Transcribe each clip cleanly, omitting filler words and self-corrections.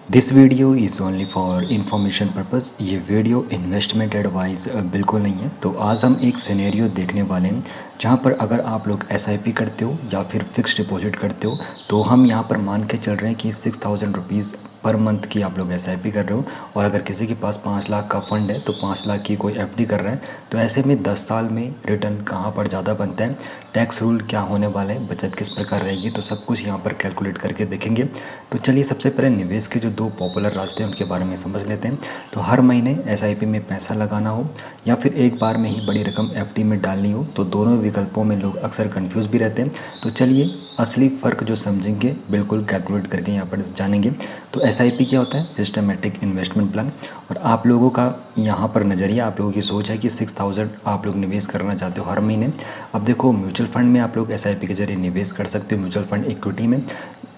This video is only for information purpose. ये video investment advice बिल्कुल नहीं है। तो आज हम एक सिनेरियो देखने वाले हैं जहाँ पर अगर आप लोग एसआईपी करते हो या फिर फिक्स डिपॉजिट करते हो तो हम यहाँ पर मान के चल रहे हैं कि 6000 रुपीज़ पर मंथ की आप लोग एसआईपी कर रहे हो। और अगर किसी के पास 5 लाख का फंड है तो 5 लाख की कोई एफडी कर रहा है, तो ऐसे में 10 साल में रिटर्न कहाँ पर ज़्यादा बनता है, टैक्स रूल क्या होने वाला है, बचत किस प्रकार रहेगी, तो सब कुछ यहाँ पर कैलकुलेट करके देखेंगे। तो चलिए सबसे पहले निवेश के जो दो पॉपुलर रास्ते हैं उनके बारे में समझ लेते हैं। तो हर महीने एसआईपी में पैसा लगाना हो या फिर एक बार में ही बड़ी रकम एफडी में डालनी हो, तो दोनों विकल्पों में लोग अक्सर कंफ्यूज भी रहते हैं। तो चलिए असली फ़र्क जो समझेंगे बिल्कुल कैलकुलेट करके यहाँ पर जानेंगे। तो एसआईपी क्या होता है? Systematic investment plan. और आप लोगों का यहाँ पर नज़रिया, आप लोगों की सोच है कि 6000 आप लोग निवेश करना चाहते हो हर महीने। अब देखो, म्यूचुअल फंड में आप लोग एसआईपी के जरिए निवेश कर सकते हो। म्यूचुअल फंड इक्विटी में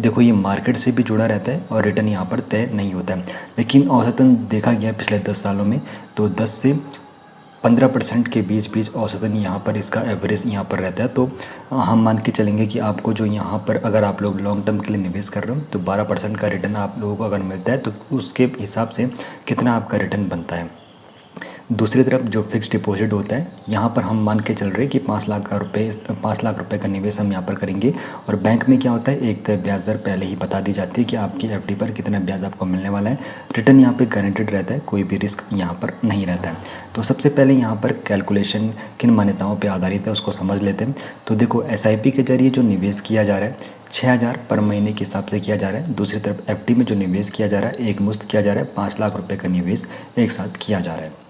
देखो ये मार्केट से भी जुड़ा रहता है और रिटर्न यहाँ पर तय नहीं होता है, लेकिन औसतन देखा गया पिछले 10 सालों में तो 10 से 15% के बीच बीच औसतन यहाँ पर इसका एवरेज यहाँ पर रहता है। तो हम मान के चलेंगे कि आपको जो यहाँ पर अगर आप लोग लॉन्ग टर्म के लिए निवेश कर रहे हो तो 12% का रिटर्न आप लोगों को अगर मिलता है तो उसके हिसाब से कितना आपका रिटर्न बनता है। दूसरी तरफ जो फिक्स डिपॉजिट होता है, यहाँ पर हम मान के चल रहे हैं कि 5 लाख रुपए का निवेश हम यहाँ पर करेंगे। और बैंक में क्या होता है, एक तय ब्याज दर पहले ही बता दी जाती है कि आपकी एफडी पर कितना ब्याज आपको मिलने वाला है। रिटर्न यहाँ पे गारंटेड रहता है, कोई भी रिस्क यहाँ पर नहीं रहता है। तो सबसे पहले यहाँ पर कैलकुलेशन किन मान्यताओं पर आधारित है उसको समझ लेते हैं। तो देखो एसआईपी के जरिए जो निवेश किया जा रहा है 6000 पर महीने के हिसाब से किया जा रहा है। दूसरी तरफ एफडी में जो निवेश किया जा रहा है एक मुश्त किया जा रहा है, 5 लाख रुपए का निवेश एक साथ किया जा रहा है।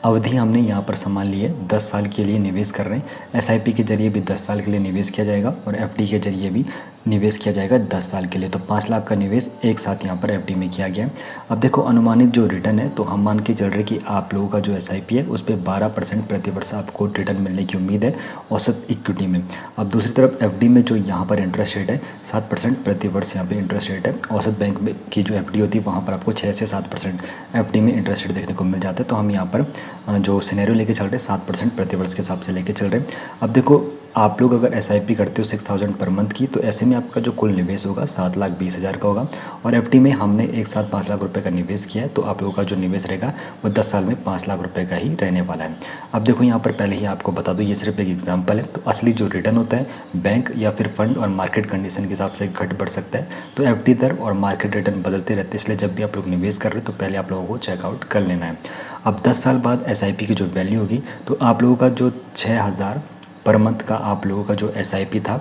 अवधि हमने यहाँ पर संभाल ली है, 10 साल के लिए निवेश कर रहे हैं। एसआईपी के जरिए भी 10 साल के लिए निवेश किया जाएगा और एफडी के जरिए भी निवेश किया जाएगा 10 साल के लिए। तो 5 लाख का निवेश एक साथ यहाँ पर एफडी में किया गया है। अब देखो अनुमानित जो रिटर्न है, तो हम मान के चल रहे कि आप लोगों का जो एसआईपी है उस पर 12% प्रतिवर्ष आपको रिटर्न मिलने की उम्मीद है औसत इक्विटी में। अब दूसरी तरफ एफडी में जो यहाँ पर इंटरेस्ट रेट है 7% प्रतिवर्ष यहाँ पर इंटरेस्ट रेट है। औसत बैंक में की जो एफडी होती है वहाँ पर आपको 6 से 7% एफडी में इंटरेस्ट रेट देखने को मिल जाता है। तो हम यहाँ पर जो सिनेरियो लेके चल रहे हैं 7% प्रतिवर्ष के हिसाब से लेके चल रहे हैं। अब देखो आप लोग अगर एसआईपी करते हो 6000 पर मंथ की, तो ऐसे में आपका जो कुल निवेश होगा 7,20,000 का होगा। और एफडी में हमने एक साथ 5 लाख रुपए का निवेश किया है, तो आप लोगों का जो निवेश रहेगा वो 10 साल में 5 लाख रुपए का ही रहने वाला है। अब देखो यहाँ पर पहले ही आपको बता दूँ, ये सिर्फ एक एग्जाम्पल है। तो असली जो रिटर्न होता है बैंक या फिर फंड और मार्केट कंडीशन के हिसाब से घट बढ़ सकता है। तो एफडी दर और मार्केट रिटर्न बदलते रहते हैं, इसलिए जब भी आप लोग निवेश कर रहे हो तो पहले आप लोगों को चेकआउट कर लेना है। अब 10 साल बाद एसआईपी की जो वैल्यू होगी, तो आप लोगों का जो 6000 पर मंथ का आप लोगों का जो एसआईपी था,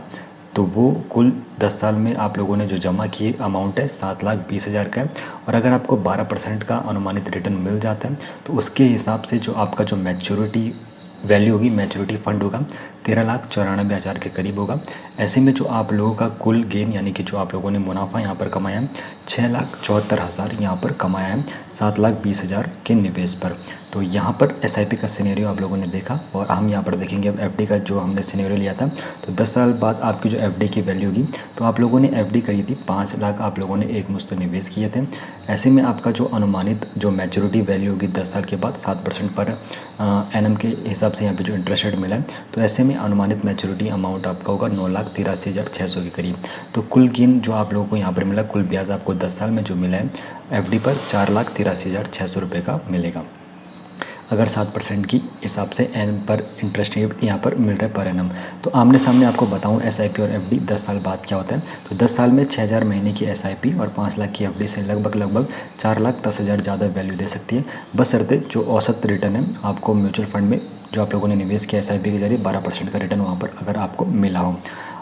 तो वो कुल 10 साल में आप लोगों ने जो जमा किए अमाउंट है 7,20,000 का है। और अगर आपको 12% का अनुमानित रिटर्न मिल जाता है तो उसके हिसाब से जो आपका जो मैच्योरिटी वैल्यू होगी, मैच्योरिटी फंड होगा 13,94,000 के करीब होगा। ऐसे में जो आप लोगों का कुल गेन यानी कि जो आप लोगों ने मुनाफा यहाँ पर कमाया है 6,74,000 यहाँ पर कमाया है 7,20,000 के निवेश पर। तो यहाँ पर एसआईपी का सिनेरियो आप लोगों ने देखा और हम यहाँ पर देखेंगे अब एफडी का जो हमने सिनेरियो लिया था। तो 10 साल बाद आपकी जो एफडी की वैल्यू होगी, तो आप लोगों ने एफडी करी थी 5 लाख आप लोगों ने एक मुश्त निवेश किए थे। ऐसे में आपका जो अनुमानित जो मैच्योरिटी वैल्यू होगी 10 साल के बाद 7% पर एनएम के हिसाब से यहाँ पे जो इंटरेस्ट रेट मिला है, तो ऐसे में अनुमानित मैच्योरिटी अमाउंट आपका होगा 9,83,600 के करीब। तो कुल गेन जो आप लोगों को यहाँ पर मिला, कुल ब्याज आपको 10 साल में जो मिला है एफडी पर 4,83,600 रुपये का मिलेगा, अगर 7% की हिसाब से एन पर इंटरेस्ट रेट यहाँ पर मिल रहा है पर एनम। तो आमने सामने आपको बताऊँ एसआईपी और एफडी 10 साल बाद क्या होता है। तो 10 साल में 6,000 महीने की एसआईपी और 5 लाख की एफडी से लगभग 4,10,000 ज़्यादा वैल्यू दे सकती है, बशर्ते जो औसत रिटर्न है आपको म्यूचुअल फंड में जो आप लोगों ने निवेश किया एसआईपी के जरिए 12% का रिटर्न वहाँ पर अगर आपको मिला हो।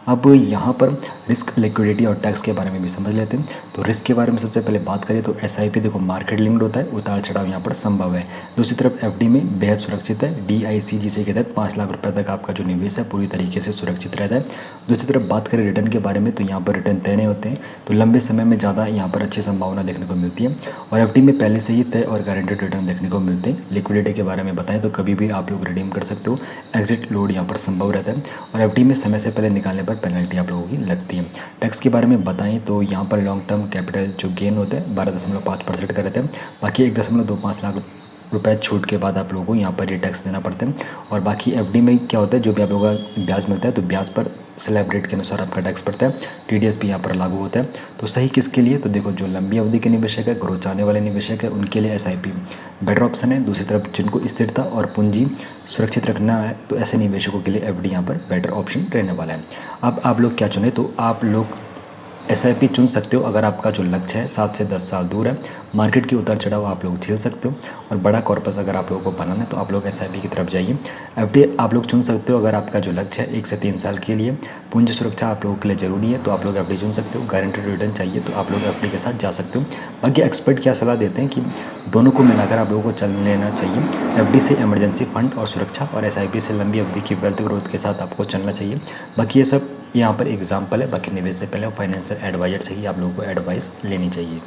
अब यहाँ पर रिस्क, लिक्विडिटी और टैक्स के बारे में भी समझ लेते हैं। तो रिस्क के बारे में सबसे पहले बात करें तो एसआईपी देखो मार्केट लिंक्ड होता है, उतार चढ़ाव यहाँ पर संभव है। दूसरी तरफ एफडी में बेहद सुरक्षित है, डीआईसी जिसे कहते हैं 5 लाख रुपए तक आपका जो निवेश है पूरी तरीके से सुरक्षित रहता है। दूसरी तरफ बात करें रिटर्न के बारे में, तो यहाँ पर रिटर्न तय नहीं होते हैं, तो लंबे समय में ज़्यादा यहाँ पर अच्छी संभावना देखने को मिलती है। और एफडी में पहले से ही तय और गारंटेड रिटर्न देखने को मिलते हैं। लिक्विडिटी के बारे में बताएं तो कभी भी आप लोग रिडीम कर सकते हो, एग्जिट लोड यहाँ पर संभव रहता है। और एफडी में समय से पहले निकालने पर पेनल्टी आप लोगों लगती है। टैक्स के बारे में बताएं तो यहाँ पर लॉन्ग टर्म कैपिटल जो गेन होता है 12.5% का रहता है, बाकी 1.25 लाख रुपए छूट के बाद आप लोगों को यहाँ पर ये टैक्स देना पड़ता है। और बाकी एफडी में क्या होता है, जो भी आप लोगों का ब्याज मिलता है तो ब्याज पर स्लैब रेट के अनुसार आपका टैक्स पड़ता है। टीडीएस भी यहाँ पर लागू होता है। तो सही किसके लिए, तो देखो जो लंबी अवधि के निवेशक है, ग्रोथ चाहने वाले निवेशक है, उनके लिए एसआईपी बेटर ऑप्शन है। दूसरी तरफ जिनको स्थिरता और पूंजी सुरक्षित रखना है तो ऐसे निवेशकों के लिए एफडी यहाँ पर बेटर ऑप्शन रहने वाला है। अब आप लोग क्या चुने, तो आप लोग एसआईपी चुन सकते हो अगर आपका जो लक्ष्य है 7 से 10 साल दूर है, मार्केट की उतार चढ़ाव आप लोग झेल सकते हो, और बड़ा कॉर्पस अगर आप लोगों को बनाना है तो आप लोग एसआईपी की तरफ जाइए। एफडी आप लोग चुन सकते हो अगर आपका जो लक्ष्य है 1 से 3 साल के लिए, पूंजी सुरक्षा आप लोगों के लिए ज़रूरी है तो आप लोग एफडी चुन सकते हो। गारंटेड रिटर्न चाहिए तो आप लोग एफडी के साथ जा सकते हो। बाकी एक्सपर्ट क्या सलाह देते हैं कि दोनों को मिलाकर आप लोगों को चल लेना चाहिए। एफडी से इमरजेंसी फंड और सुरक्षा, और एसआईपी से लंबी अवधि की वेल्थ ग्रोथ के साथ आपको चलना चाहिए। बाकी ये सब यहाँ पर एग्जाम्पल है, बाकी निवेश से पहले फाइनेंशियल एडवाइजर से ही आप लोगों को एडवाइस लेनी चाहिए।